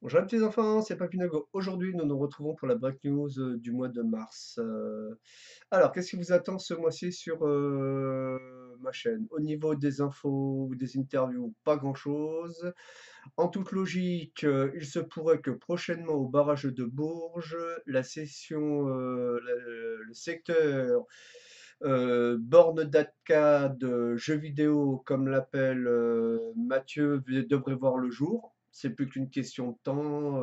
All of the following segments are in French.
Bonjour les petits enfants, c'est Papinago. Aujourd'hui, nous nous retrouvons pour la break news du mois de mars. Alors, qu'est-ce qui vous attend ce mois-ci sur ma chaîne? Au niveau des infos ou des interviews, pas grand-chose. En toute logique, il se pourrait que prochainement au barrage de Bourges, la session, le secteur borne d'arcade jeux vidéo, comme l'appelle Mathieu, devrait voir le jour. C'est plus qu'une question de temps.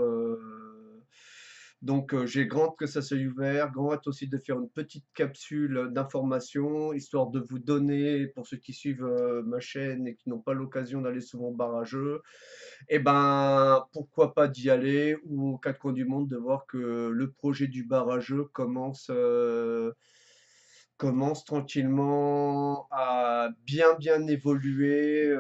Donc, j'ai grand hâte que ça soit ouvert, grand hâte aussi de faire une petite capsule d'information, histoire de vous donner, pour ceux qui suivent ma chaîne et qui n'ont pas l'occasion d'aller souvent au barrageux, et ben pourquoi pas d'y aller, ou aux quatre coins du monde de voir que le projet du barrageux commence tranquillement à bien évoluer.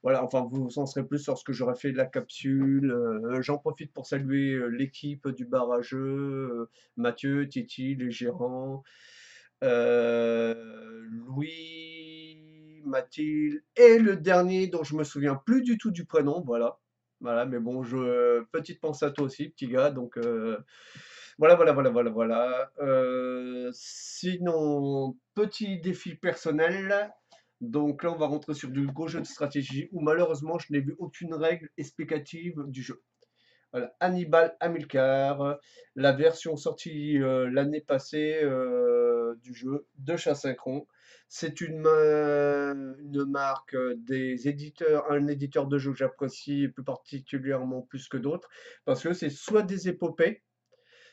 Voilà, enfin, vous en saurez plus sur ce que j'aurais fait de la capsule. J'en profite pour saluer l'équipe du barrageux, Mathieu, Titi, les gérants, Louis, Mathilde, et le dernier dont je me souviens plus du tout du prénom, voilà. Voilà, mais bon, petite pensée à toi aussi, petit gars, donc voilà. Sinon, petit défi personnel. Donc là, on va rentrer sur du gros jeu de stratégie où malheureusement, je n'ai vu aucune règle explicative du jeu. Voilà, Hannibal Hamilcar, la version sortie l'année passée du jeu de Chassyncron. C'est une marque des éditeurs, un éditeur de jeux que j'apprécie plus particulièrement plus que d'autres, parce que c'est soit des épopées,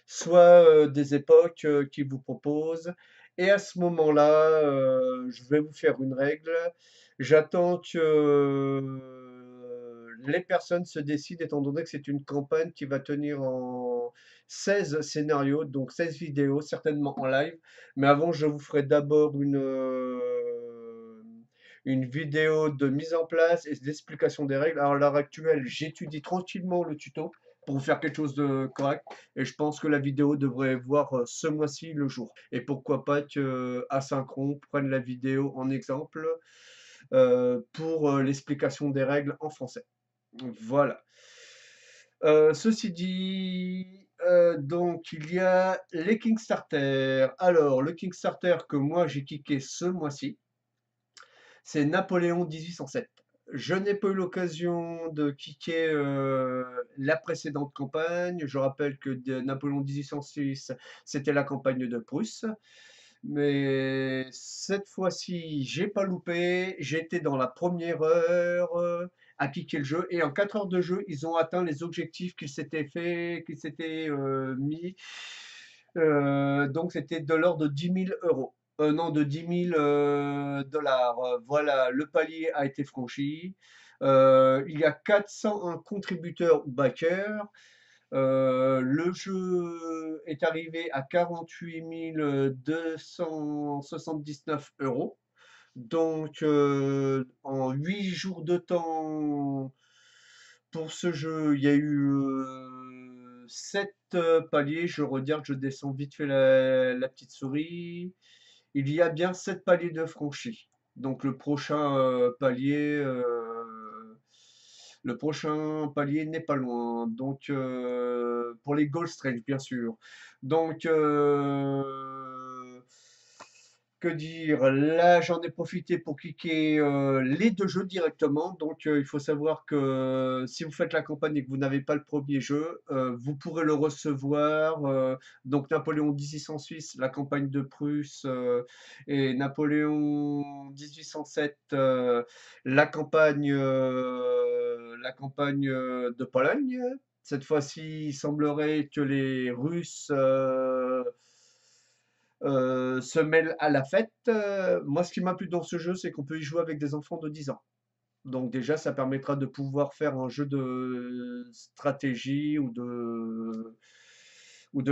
soit des époques qu'ils vous proposent. Et à ce moment-là, je vais vous faire une règle. J'attends que les personnes se décident, étant donné que c'est une campagne qui va tenir en 16 scénarios, donc 16 vidéos, certainement en live. Mais avant, je vous ferai d'abord une vidéo de mise en place et d'explication des règles. Alors, à l'heure actuelle, j'étudie tranquillement le tuto pour vous faire quelque chose de correct. Et je pense que la vidéo devrait voir ce mois-ci le jour. Et pourquoi pas que Asynchron prenne la vidéo en exemple pour l'explication des règles en français. Voilà. Ceci dit, donc il y a les Kickstarter. Alors, le Kickstarter que moi j'ai kické ce mois-ci, c'est Napoléon 1807. Je n'ai pas eu l'occasion de kicker la précédente campagne. Je rappelle que Napoléon 1806, c'était la campagne de Prusse. Mais cette fois-ci, j'ai pas loupé. J'étais dans la première heure à kicker le jeu. Et en 4 heures de jeu, ils ont atteint les objectifs qu'ils s'étaient mis. Donc c'était de l'ordre de 10 000 euros. Non, de 10 000 dollars. Voilà, le palier a été franchi. Il y a 401 contributeurs ou backers. Le jeu est arrivé à 48 279 euros. Donc, en 8 jours de temps pour ce jeu, il y a eu 7 paliers. Je regarde, je descends vite fait la petite souris. Il y a bien 7 paliers de franchis. Donc le prochain palier n'est pas loin. Donc pour les Gold Strange, bien sûr. Donc que dire? Là, j'en ai profité pour cliquer les deux jeux directement. Donc, il faut savoir que si vous faites la campagne et que vous n'avez pas le premier jeu, vous pourrez le recevoir. Donc, Napoléon 1806, la campagne de Prusse, et Napoléon 1807, la campagne de Pologne. Cette fois-ci, il semblerait que les Russes se mêlent à la fête. Moi, ce qui m'a plu dans ce jeu, c'est qu'on peut y jouer avec des enfants de 10 ans. Donc déjà, ça permettra de pouvoir faire un jeu de stratégie ou de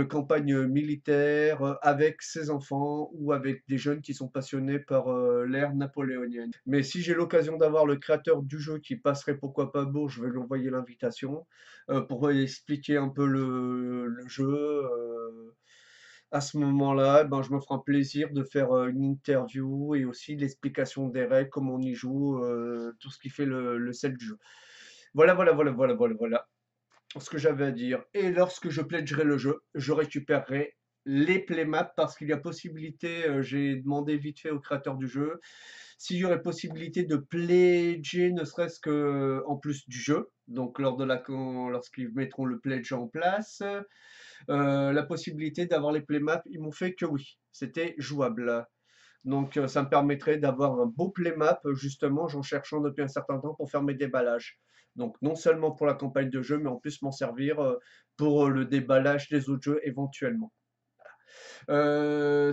campagne militaire avec ses enfants ou avec des jeunes qui sont passionnés par l'ère napoléonienne. Mais si j'ai l'occasion d'avoir le créateur du jeu qui passerait pourquoi pas Bourg, je vais lui envoyer l'invitation pour expliquer un peu le jeu. À ce moment-là, ben, je me ferai un plaisir de faire une interview et aussi l'explication des règles, comment on y joue, tout ce qui fait le sel du jeu. Voilà ce que j'avais à dire. Et lorsque je pledgerai le jeu, je récupérerai les playmaps parce qu'il y a possibilité, j'ai demandé vite fait au créateur du jeu, s'il y aurait possibilité de pledger ne serait-ce que en plus du jeu, donc lorsqu'ils mettront le pledge en place, la possibilité d'avoir les playmaps, ils m'ont fait que oui, c'était jouable. Donc ça me permettrait d'avoir un beau playmap, justement, j'en cherchant depuis un certain temps pour faire mes déballages. Donc non seulement pour la campagne de jeu, mais en plus m'en servir pour le déballage des autres jeux éventuellement.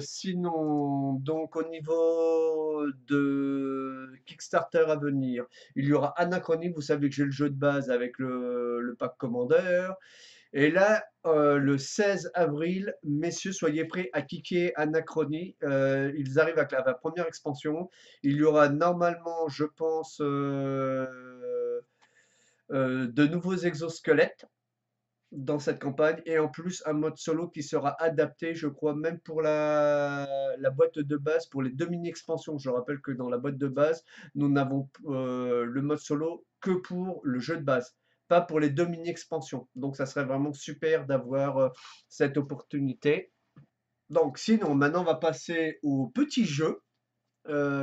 Sinon, donc au niveau de Kickstarter à venir, il y aura Anachronie. Vous savez que j'ai le jeu de base avec le pack Commander. Et là, le 16 avril, messieurs, soyez prêts à kicker Anachronie. Ils arrivent avec la première expansion. Il y aura normalement, je pense, de nouveaux exosquelettes dans cette campagne et en plus un mode solo qui sera adapté, je crois, même pour la boîte de base, pour les deux mini-expansions. Je rappelle que dans la boîte de base, nous n'avons le mode solo que pour le jeu de base, pas pour les deux mini-expansions. Donc ça serait vraiment super d'avoir cette opportunité. Donc sinon, maintenant on va passer au petit jeu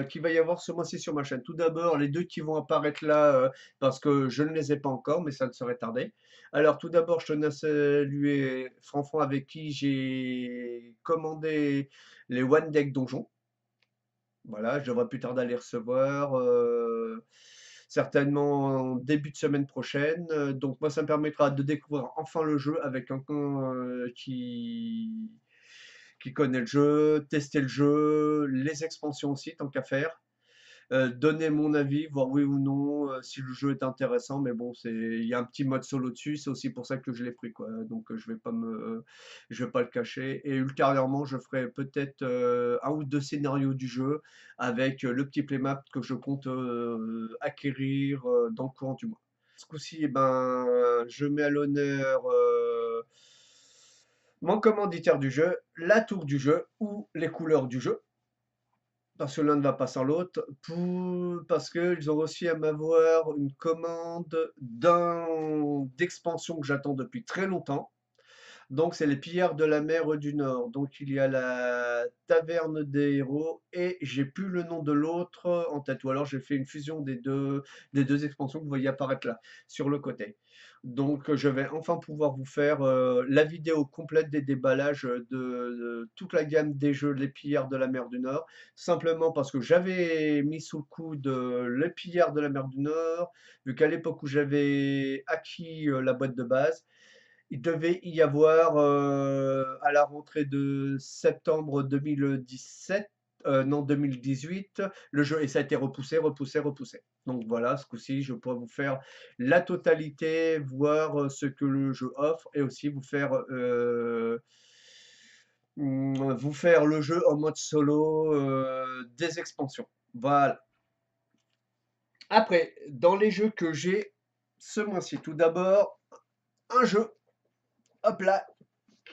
qu'il va y avoir ce mois-ci sur ma chaîne. Tout d'abord, les deux qui vont apparaître là, parce que je ne les ai pas encore, mais ça ne serait tardé. Alors, tout d'abord, je tenais à saluer Franfran avec qui j'ai commandé les One Deck Donjon. Voilà, je devrais plus tarder à les recevoir, certainement en début de semaine prochaine. Donc, moi, ça me permettra de découvrir enfin le jeu avec quelqu'un qui connaît le jeu, tester le jeu, les expansions aussi, tant qu'à faire. Donner mon avis, voir oui ou non si le jeu est intéressant. Mais bon, il y a un petit mode solo dessus, c'est aussi pour ça que je l'ai pris, quoi. Donc je vais pas le cacher. Et ultérieurement, je ferai peut-être un ou deux scénarios du jeu avec le petit playmap que je compte acquérir dans le courant du mois. Ce coup-ci, eh ben, je mets à l'honneur mon commanditaire du jeu, la tour du jeu ou les couleurs du jeu parce que l'un ne va pas sans l'autre, parce qu'ils ont réussi à m'avoir une commande d'expansion que j'attends depuis très longtemps. Donc, c'est les pillards de la mer du Nord. Donc, il y a la taverne des héros et j'ai plus le nom de l'autre en tête. Ou alors, j'ai fait une fusion des deux expansions que vous voyez apparaître là, sur le côté. Donc, je vais enfin pouvoir vous faire la vidéo complète des déballages de toute la gamme des jeux Les pillards de la mer du Nord. Simplement parce que j'avais mis sous le coude les pillards de la mer du Nord, vu qu'à l'époque où j'avais acquis la boîte de base, il devait y avoir à la rentrée de septembre 2017, non 2018, le jeu, et ça a été repoussé. Donc voilà, ce coup-ci, je pourrais vous faire la totalité, voir ce que le jeu offre, et aussi vous faire le jeu en mode solo des expansions. Voilà. Après, dans les jeux que j'ai ce mois-ci, tout d'abord, un jeu, hop là,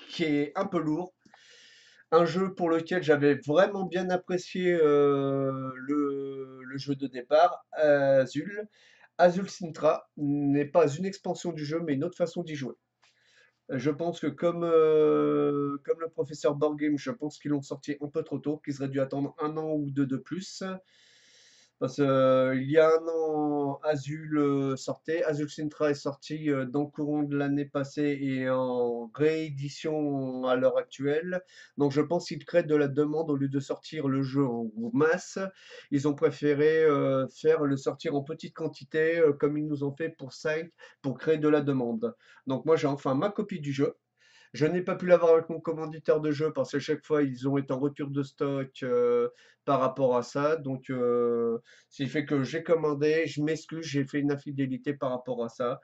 qui est un peu lourd. Un jeu pour lequel j'avais vraiment bien apprécié le jeu de départ, Azul. Azul Sintra n'est pas une expansion du jeu, mais une autre façon d'y jouer. Je pense que comme le professeur Borgame, je pense qu'ils l'ont sorti un peu trop tôt, qu'ils auraient dû attendre un an ou deux de plus. Parce qu'il y a un an, Azul sortait. Azul Sintra est sorti dans le courant de l'année passée et en réédition à l'heure actuelle. Donc je pense qu'ils créent de la demande au lieu de sortir le jeu en masse. Ils ont préféré faire le sortir en petite quantité, comme ils nous ont fait pour Sight, pour créer de la demande. Donc moi j'ai enfin ma copie du jeu. Je n'ai pas pu l'avoir avec mon commanditaire de jeu parce qu'à chaque fois, ils ont été en rupture de stock par rapport à ça. Donc, ce qui fait que j'ai commandé, je m'excuse, j'ai fait une infidélité par rapport à ça.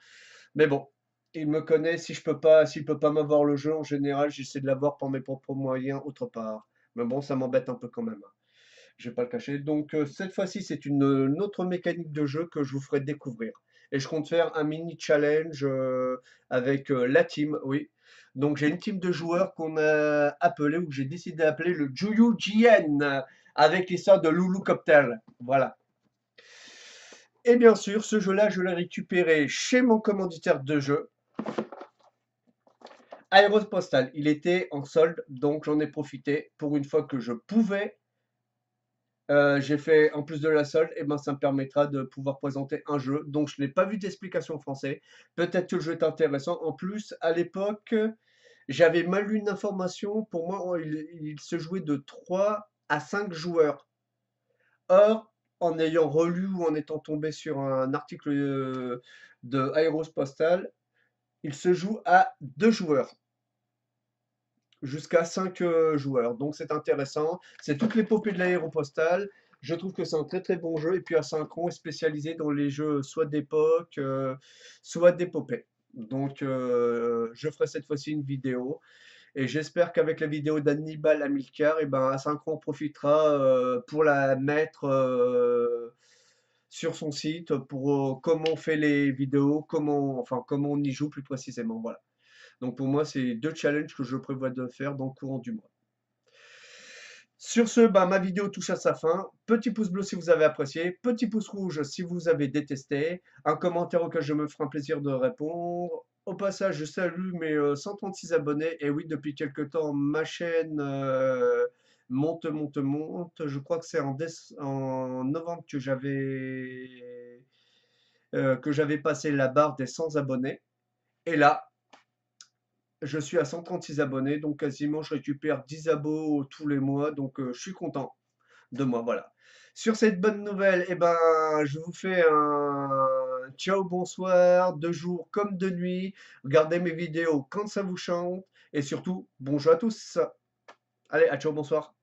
Mais bon, il me connaît, si je peux pas, s'il peut pas m'avoir le jeu, en général, j'essaie de l'avoir par mes propres moyens autre part. Mais bon, ça m'embête un peu quand même, hein. Je vais pas le cacher. Donc, cette fois-ci, c'est une autre mécanique de jeu que je vous ferai découvrir. Et je compte faire un mini challenge avec la team, oui. Donc, j'ai une team de joueurs qu'on a appelé, ou que j'ai décidé d'appeler le Juyu Jien, avec l'histoire de Lulu Copter. Voilà. Et bien sûr, ce jeu-là, je l'ai récupéré chez mon commanditaire de jeu, Aéropostal. Il était en solde, donc j'en ai profité pour une fois que je pouvais. J'ai fait, en plus de la solde, et ben, ça me permettra de pouvoir présenter un jeu. Donc, je n'ai pas vu d'explication en français. Peut-être que le jeu est intéressant. En plus, à l'époque, j'avais mal lu une information. Pour moi, il se jouait de 3 à 5 joueurs. Or, en ayant relu ou en étant tombé sur un article de Aéropostal, il se joue à 2 joueurs, jusqu'à 5 joueurs. Donc c'est intéressant. C'est toute l'épopée de l'Aéropostale. Je trouve que c'est un très très bon jeu. Et puis Asynchron est spécialisé dans les jeux soit d'époque, soit d'épopée. Donc je ferai cette fois-ci une vidéo. Et j'espère qu'avec la vidéo d'Hannibal Hamilcar, et ben, Asynchron profitera pour la mettre sur son site pour comment on fait les vidéos, comment on y joue plus précisément. Voilà. Donc pour moi, c'est 2 challenges que je prévois de faire dans le courant du mois. Sur ce, bah, ma vidéo touche à sa fin. Petit pouce bleu si vous avez apprécié, petit pouce rouge si vous avez détesté, un commentaire auquel je me ferai un plaisir de répondre. Au passage, je salue mes 136 abonnés. Et oui, depuis quelque temps, ma chaîne monte, monte, monte. Je crois que c'est en novembre que j'avais passé la barre des 100 abonnés. Et là, je suis à 136 abonnés, donc quasiment je récupère 10 abos tous les mois, donc je suis content de moi, voilà. Sur cette bonne nouvelle, eh ben, je vous fais un ciao, bonsoir, de jour comme de nuit. Regardez mes vidéos quand ça vous chante, et surtout, bonjour à tous. Allez, à ciao, bonsoir.